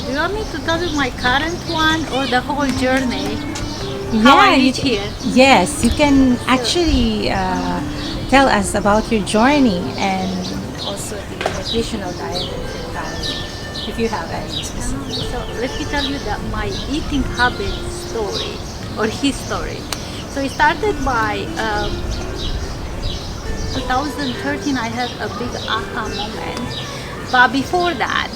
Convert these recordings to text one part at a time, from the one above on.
Do you want me to tell you my current one or the whole journey? How Yeah, I reach here? yes, you can actually tell us about your journey and also the nutritional diet if you have any specific. So let me tell you that my eating habit story or history. So it started by 2013. I had a big aha moment, but before that,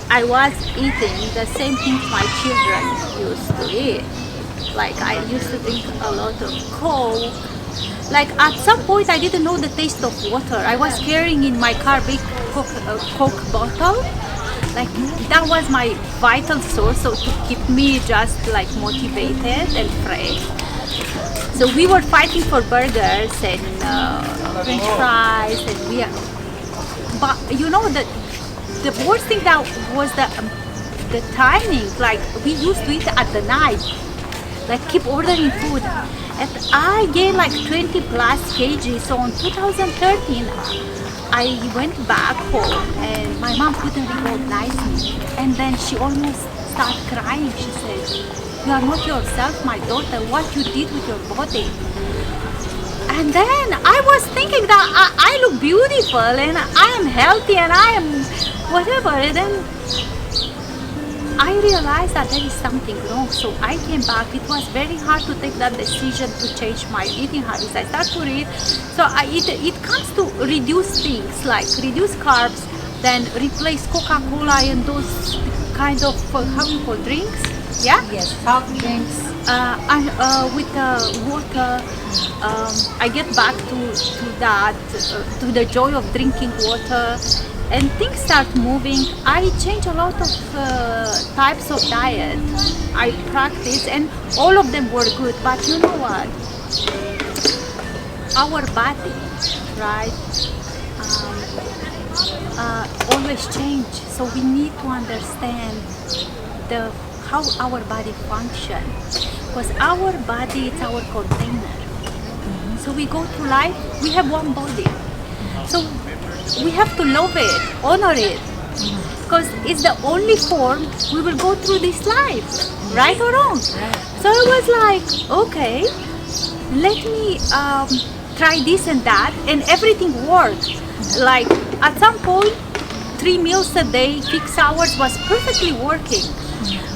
I was eating the same things my children used to eat. Like I used to drink a lot of Coke. Like at some point I didn't know the taste of water. I was carrying in my car big Coke bottle. Like that was my vital source, so to keep me just like motivated and fresh. So we were fighting for burgers and French fries, and but you know the worst thing that was the timing. Like we used to eat at the night, like keep ordering food, and I gained like 20 plus kg. So in 2013 I went back home and my mom couldn't recognize me, and then she almost started crying. She said, "You are not yourself, my daughter, what you did with your body." And then I was thinking that I look beautiful and I am healthy and I am whatever, and then I realized that there is something wrong. So I came back. It was very hard to take that decision to change my eating habits. I started to read. So it comes to reduce things like reduce carbs, then replace Coca-Cola and those kind of how you call drinks. Yeah. Yes, health drinks. And with water, I get back to that, to the joy of drinking water, and things start moving. I change a lot of types of diet I practice, and all of them were good. But you know what? Our body, right? Always change. So we need to understand how our body functions, because our body is our container. So we go through life, we have one body, so we have to love it, honor it, because it's the only form we will go through this life, right or wrong. So I was like, okay, let me try this and that, and everything worked. Like at some point 3 meals a day, 6 hours was perfectly working.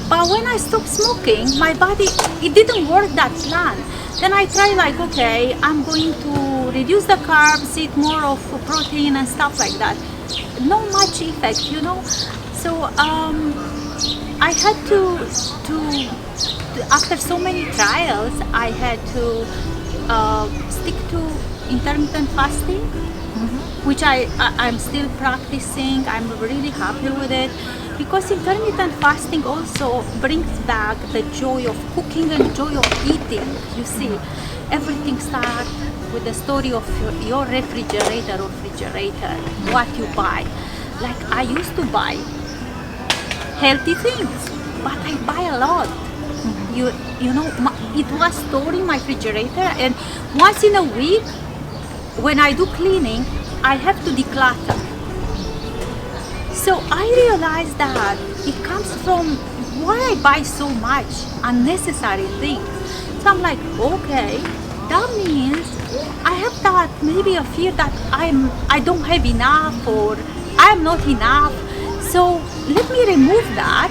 But when I stopped smoking, my body, it didn't work that plan. Then I tried like, okay, I'm going to reduce the carbs, eat more of protein and stuff like that. No much effect, you know. So I had to after so many trials, I had to stick to intermittent fasting, which I'm still practicing. I'm really happy with it, because intermittent fasting also brings back the joy of cooking and joy of eating. You see, everything starts with the story of your refrigerator, what you buy. Like I used to buy healthy things, but I buy a lot. You know, it was stored in my refrigerator, and once in a week, when I do cleaning, I have to declutter. So I realized that it comes from why I buy so much unnecessary things. So I'm like, okay, that means I have that maybe a fear that I don't have enough, or I'm not enough. So let me remove that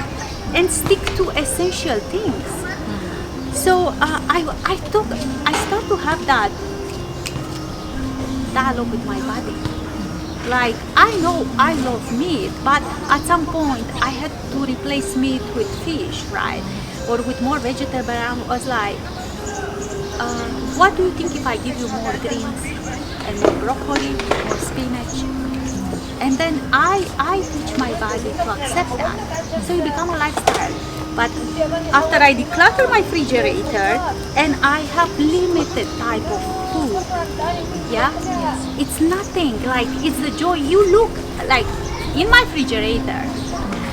and stick to essential things. So I start to have that dialogue with my body. Like, I know I love meat, but at some point I had to replace meat with fish, right? Or with more vegetable. I was like, what do you think if I give you more greens and more broccoli, more spinach? And then I teach my body to accept that. So it become a lifestyle. But after I declutter my refrigerator and I have limited type of food, yeah, it's nothing, like it's the joy. You look, like in my refrigerator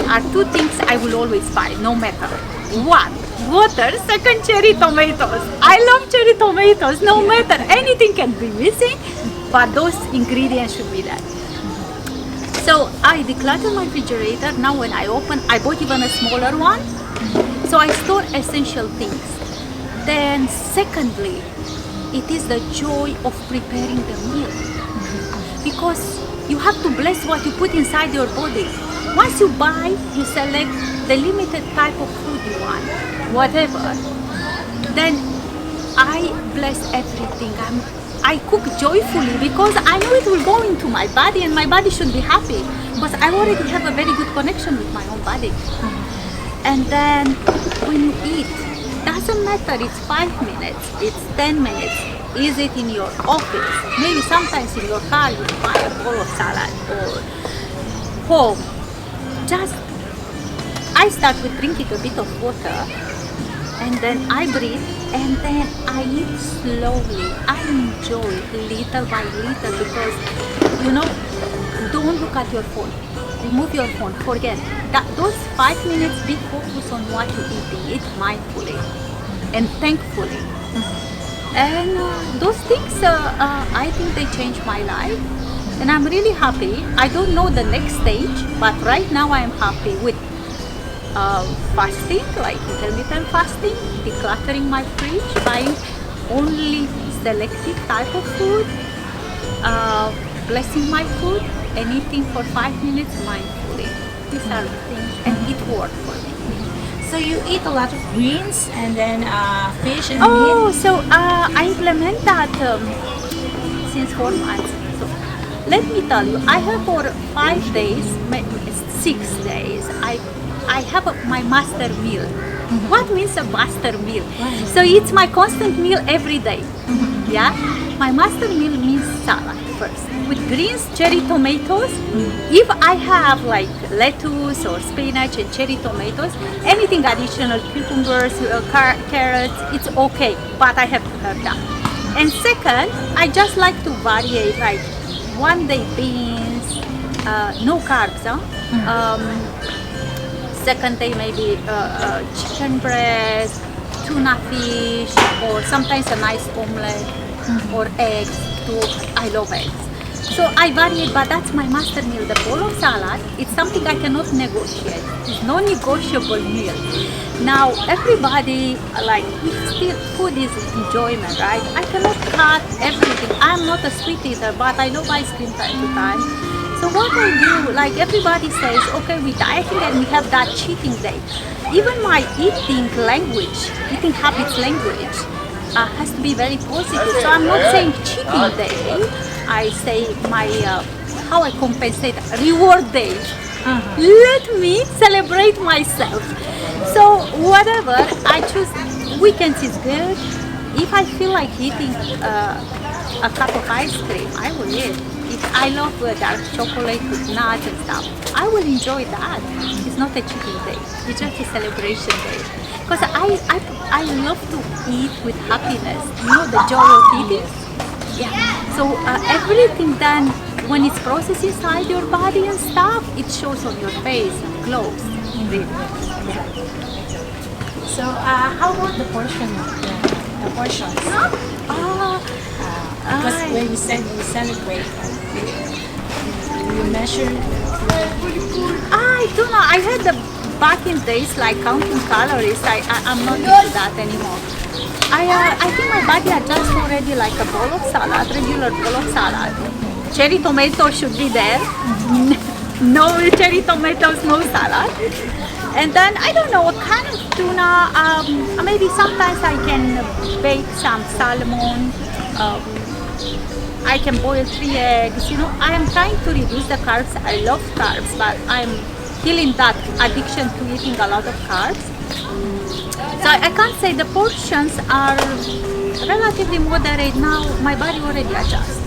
are 2 things I will always buy, no matter. 1, water. 2, cherry tomatoes. I love cherry tomatoes, no matter, anything can be missing, but those ingredients should be there. So I declutter my refrigerator. Now when I open, I bought even a smaller one. So I store essential things. Then secondly, it is the joy of preparing the meal. Because you have to bless what you put inside your body. Once you buy, you select the limited type of food you want, whatever. Then I bless everything. I cook joyfully because I know it will go into my body and my body should be happy because I already have a very good connection with my own body. And then when you eat, doesn't matter, it's 5 minutes, it's 10 minutes, is it in your office, maybe sometimes in your car you buy a bowl of salad or home. Just, I start with drinking a bit of water and then I breathe and then I eat slowly. I enjoy little by little because, don't look at your phone. Remove your phone, forget. Those 5 minutes, be focused on what you're eating. Eat mindfully and thankfully. And those things, I think they changed my life. And I'm really happy. I don't know the next stage, but right now I am happy with fasting, like intermittent fasting, decluttering my fridge, buying only selective type of food, blessing my food, and eating for 5 minutes mindfully. These are the things, and it worked for me. So you eat a lot of greens and then fish and Oh, meat? so I implement that since 4 months. So let me tell you, I have for 5 days, 6 days, I have my master meal. What means a master meal? So it's my constant meal every day. Yeah, my master meal means salad first with greens, cherry tomatoes. If I have like lettuce or spinach and cherry tomatoes, anything additional, cucumbers, carrots, it's okay, but I have to have that. And second, I just like to vary, like one day beans, no carbs, second day maybe chicken breast, tuna fish, or sometimes a nice omelette or eggs too. I love eggs. So I vary, but that's my master meal. The bowl of salad, it's something I cannot negotiate. It's non-negotiable meal. Now everybody, like, still food is enjoyment, right? I cannot cut everything. I'm not a sweet eater, but I love ice cream time to time. So what I do, like everybody says, okay, we dieting and we have that cheating day. Even my eating language, eating habits language, has to be very positive. So I'm not saying cheating day. I say my how I compensate, reward day. Let me celebrate myself. So whatever I choose, weekends is good. If I feel like eating a cup of ice cream, I will eat. If I love dark chocolate with nuts and stuff, I will enjoy that. It's not a cheating day. It's just a celebration day. Because I love to eat with happiness. You know, the joy of eating. Yeah. So everything then, when it's processed inside your body and stuff, it shows on your face, glows. Really. So how about the portion? The portions? Because when you celebrate, you measure. I don't know. I had the back in days like counting calories. I'm not into that anymore. I think my body adjusts already like a bowl of salad, regular bowl of salad. Cherry tomato should be there. No cherry tomatoes, no salad. And then I don't know what kind of tuna. Maybe sometimes I can bake some salmon. I can boil 3 eggs. You know, I am trying to reduce the carbs. I love carbs, but I'm feeling that addiction to eating a lot of carbs. So I can't say the portions are relatively moderate now. My body already adjusts.